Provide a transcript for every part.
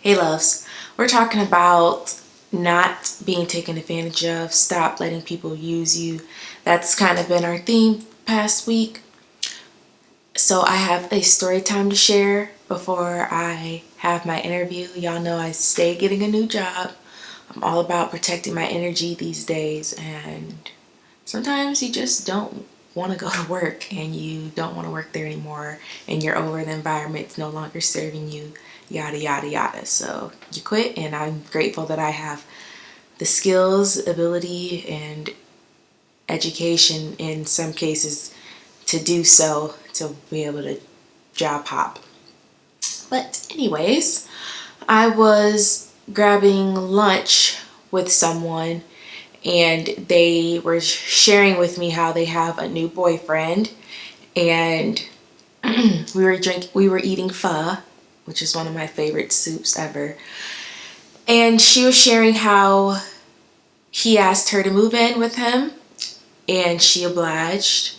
Hey loves, we're talking about not being taken advantage of, stop letting people use you. That's kind of been our theme past week. So I have a story time to share before I have my interview. Y'all know I stay getting a new job. I'm all about protecting my energy these days, and sometimes you just don't want to go to work and you don't want to work there anymore and you're over the environment's no longer serving you, yada yada yada. So you quit, and I'm grateful that I have the skills, ability, and education in some cases to do so, to be able to job hop. But anyways, I was grabbing lunch with someone and they were sharing with me how they have a new boyfriend, and we were eating pho, which is one of my favorite soups ever. And she was sharing how he asked her to move in with him and she obliged.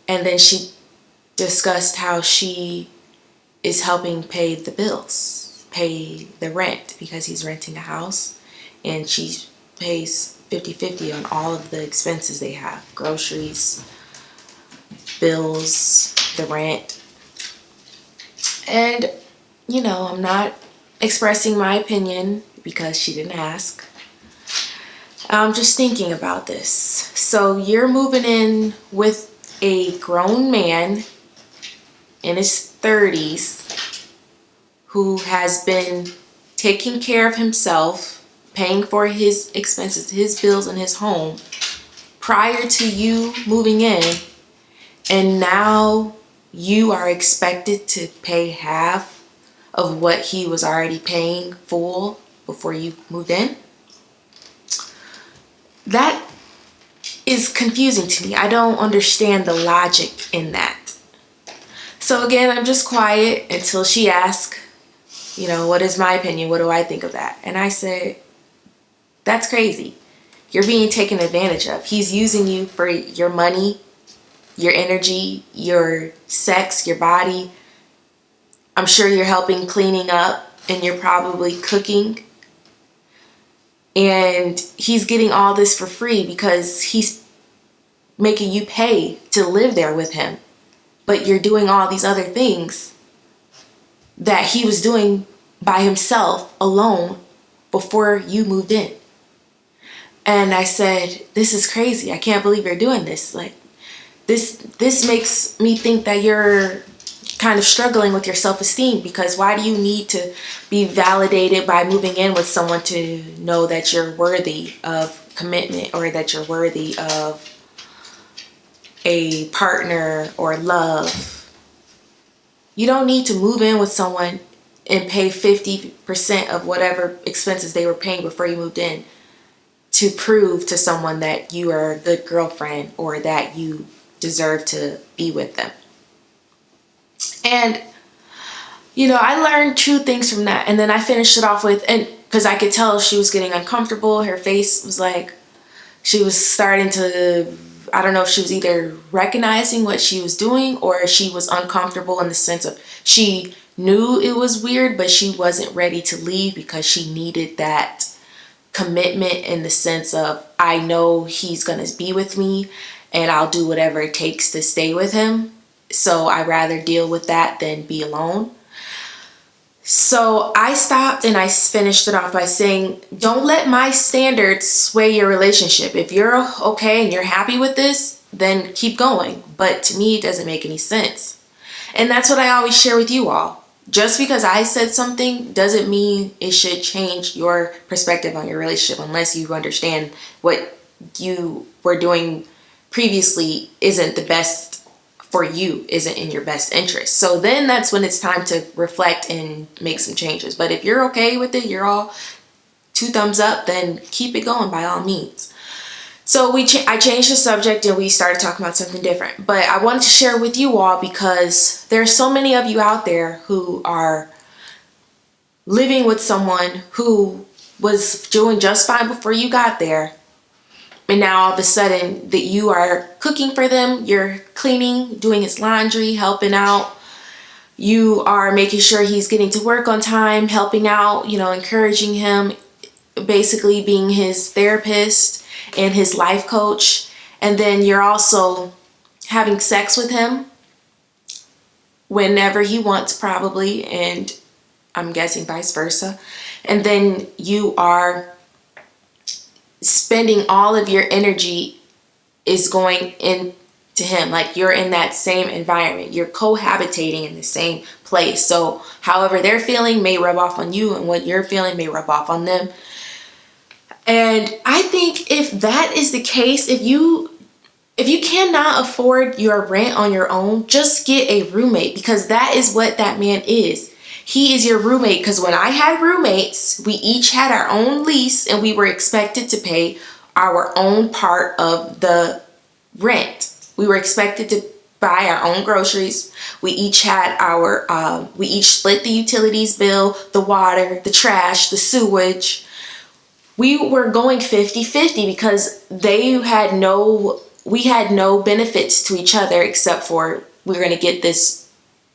And then she discussed how she is helping pay the bills, pay the rent, because he's renting a house, and she pays 50-50 on all of the expenses they have: groceries, bills, the rent. And I'm not expressing my opinion because she didn't ask. I'm just thinking about this. So you're moving in with a grown man in his 30s who has been taking care of himself, paying for his expenses, his bills, and his home prior to you moving in, and now you are expected to pay half of what he was already paying full before you moved in. That is confusing to me. I don't understand the logic in that. So again, I'm just quiet until she asks, what is my opinion? What do I think of that? And I said, that's crazy. You're being taken advantage of. He's using you for your money, your energy, your sex, your body. I'm sure you're helping cleaning up and you're probably cooking. And he's getting all this for free because he's making you pay to live there with him. But you're doing all these other things that he was doing by himself alone before you moved in. And I said, this is crazy. I can't believe you're doing this. Like, this makes me think that you're kind of struggling with your self-esteem, because why do you need to be validated by moving in with someone to know that you're worthy of commitment or that you're worthy of a partner or love? You don't need to move in with someone and pay 50% of whatever expenses they were paying before you moved in to prove to someone that you are a good girlfriend or that you deserve to be with them. And I learned two things from that. And then I finished it off with, and because I could tell she was getting uncomfortable, her face was like she was starting to, I don't know if she was either recognizing what she was doing or she was uncomfortable in the sense of she knew it was weird, but she wasn't ready to leave because she needed that commitment in the sense of, I know he's going to be with me and I'll do whatever it takes to stay with him. So I'd rather deal with that than be alone. So I stopped and I finished it off by saying, don't let my standards sway your relationship. If you're okay and you're happy with this, then keep going. But to me, it doesn't make any sense. And that's what I always share with you all. Just because I said something doesn't mean it should change your perspective on your relationship, unless you understand what you were doing previously isn't the best for you, isn't in your best interest. So then that's when it's time to reflect and make some changes. But if you're okay with it, you're all two thumbs up, then keep it going by all means. So I changed the subject and we started talking about something different. But I wanted to share with you all because there's so many of you out there who are living with someone who was doing just fine before you got there. And now all of a sudden that you are cooking for them, you're cleaning, doing his laundry, helping out, You are making sure he's getting to work on time, helping out, encouraging him, basically being his therapist and his life coach. And then you're also having sex with him whenever he wants, probably, and I'm guessing vice versa. And then you are spending all of your energy is going into him. Like, you're in that same environment. You're cohabitating in the same place. So however they're feeling may rub off on you, and what you're feeling may rub off on them. And I think if that is the case, if you cannot afford your rent on your own, just get a roommate, because that is what that man is. He is your roommate, because when I had roommates, we each had our own lease and we were expected to pay our own part of the rent. We were expected to buy our own groceries. We each had we each split the utilities bill, the water, the trash, the sewage. We were going 50-50 because we had no benefits to each other, except for we were going to get this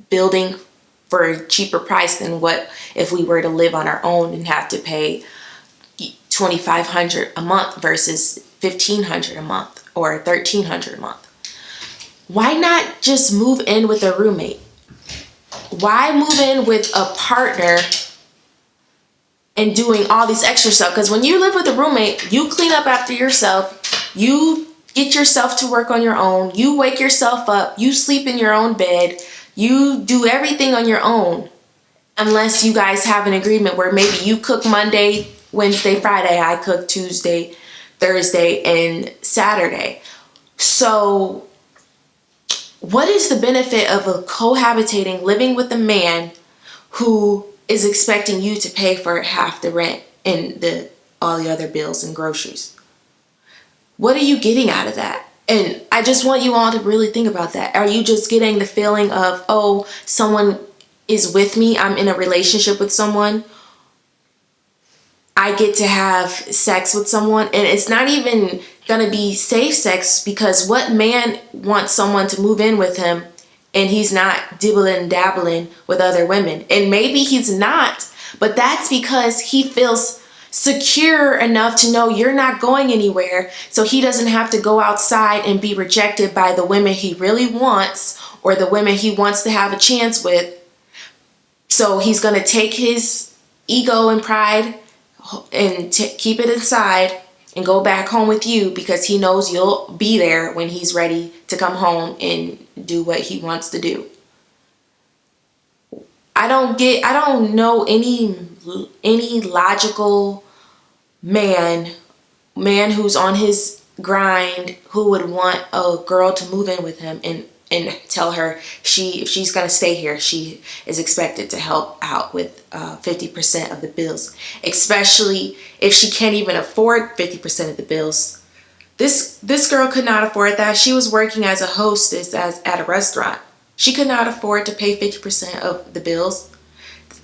building for a cheaper price than what if we were to live on our own and have to pay $2,500 a month versus $1,500 a month or $1,300 a month. Why not just move in with a roommate? Why move in with a partner and doing all this extra stuff? Because when you live with a roommate, you clean up after yourself, you get yourself to work on your own, you wake yourself up, you sleep in your own bed, you do everything on your own, unless you guys have an agreement where maybe you cook Monday, Wednesday, Friday, I cook Tuesday, Thursday, and Saturday. So what is the benefit of a cohabitating, living with a man who is expecting you to pay for half the rent and all the other bills and groceries? What are you getting out of that? And I just want you all to really think about that. Are you just getting the feeling of, oh, someone is with me, I'm in a relationship with someone, I get to have sex with someone, and it's not even gonna be safe sex, because what man wants someone to move in with him and he's not dibbling and dabbling with other women? And maybe he's not, but that's because he feels secure enough to know you're not going anywhere, so he doesn't have to go outside and be rejected by the women he really wants or the women he wants to have a chance with. So he's going to take his ego and pride and keep it inside and go back home with you, because he knows you'll be there when he's ready to come home and do what he wants to do. I don't know any logical man who's on his grind who would want a girl to move in with him and tell her if she's going to stay here, she is expected to help out with 50% of the bills, especially if she can't even afford 50% of the bills. This girl could not afford that. She was working as a hostess at a restaurant. She could not afford to pay 50% of the bills.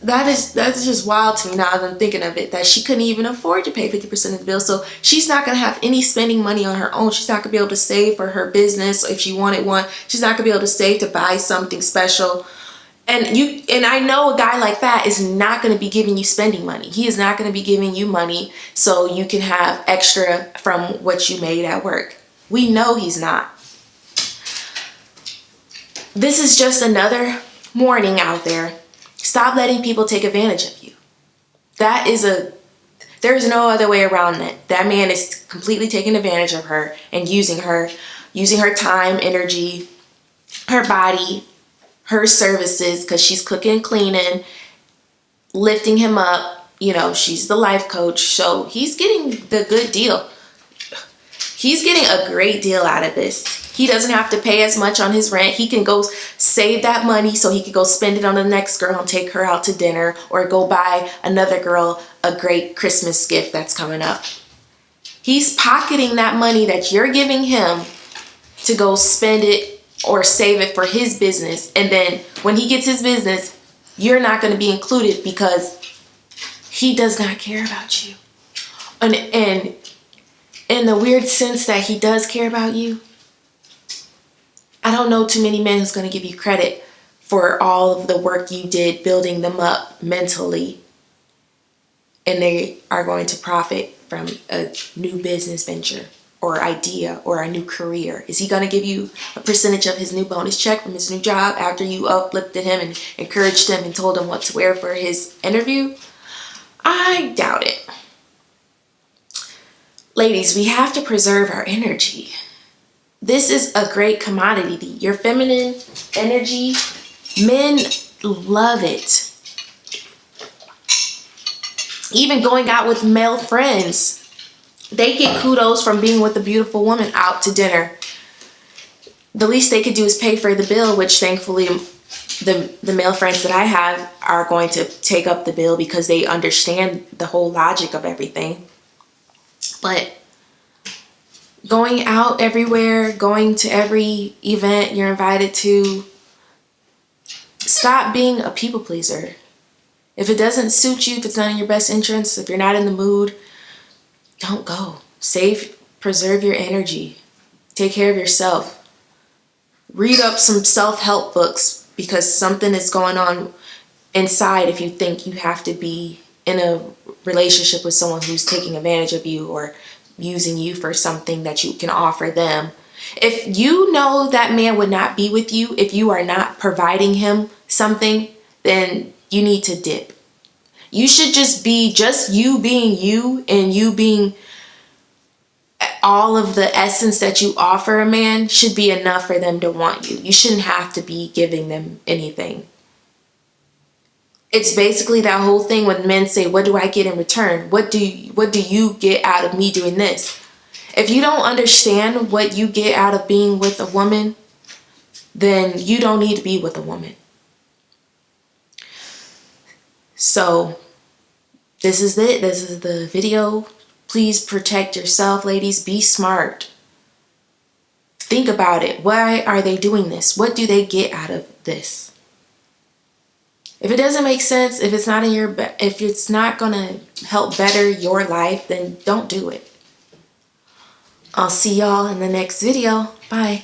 That's just wild to me now that I'm thinking of it, that she couldn't even afford to pay 50% of the bills. So she's not going to have any spending money on her own. She's not going to be able to save for her business if she wanted one. She's not going to be able to save to buy something special. And I know a guy like that is not going to be giving you spending money. He is not going to be giving you money so you can have extra from what you made at work. We know he's not. This is just another warning out there. Stop letting people take advantage of you. There's no other way around it. That man is completely taking advantage of her and using her time, energy, her body, her services, because she's cooking, cleaning, lifting him up. She's the life coach. So he's getting the good deal. He's getting a great deal out of this. He doesn't have to pay as much on his rent. He can go save that money so he can go spend it on the next girl and take her out to dinner, or go buy another girl a great Christmas gift that's coming up. He's pocketing that money that you're giving him to go spend it or save it for his business. And then when he gets his business, you're not going to be included because he does not care about you. And in the weird sense that he does care about you, I don't know too many men who's going to give you credit for all of the work you did building them up mentally, and they are going to profit from a new business venture or idea or a new career? Is he going to give you a percentage of his new bonus check from his new job after you uplifted him and encouraged him and told him what to wear for his interview? I doubt it. Ladies, we have to preserve our energy. This is a great commodity. Your feminine energy, men love it. Even going out with male friends, they get kudos from being with a beautiful woman out to dinner. The least they could do is pay for the bill, which thankfully the male friends that I have are going to take up the bill because they understand the whole logic of everything. But going out everywhere, going to every event you're invited to, stop being a people pleaser. If it doesn't suit you, if it's not in your best interest, if you're not in the mood, don't go. Preserve your energy. Take care of yourself. Read up some self-help books, because something is going on inside if you think you have to be in a relationship with someone who's taking advantage of you or using you for something that you can offer them. If you know that man would not be with you if you are not providing him something, then you need to dip. You should just be just you being you, and you being all of the essence that you offer a man should be enough for them to want you. You shouldn't have to be giving them anything. It's basically that whole thing when men say, what do I get in return? What do you get out of me doing this? If you don't understand what you get out of being with a woman, then you don't need to be with a woman. So this is it. This is the video. Please protect yourself, ladies. Be smart. Think about it. Why are they doing this? What do they get out of this? If it doesn't make sense, if it's not if it's not going to help better your life, then don't do it. I'll see y'all in the next video. Bye.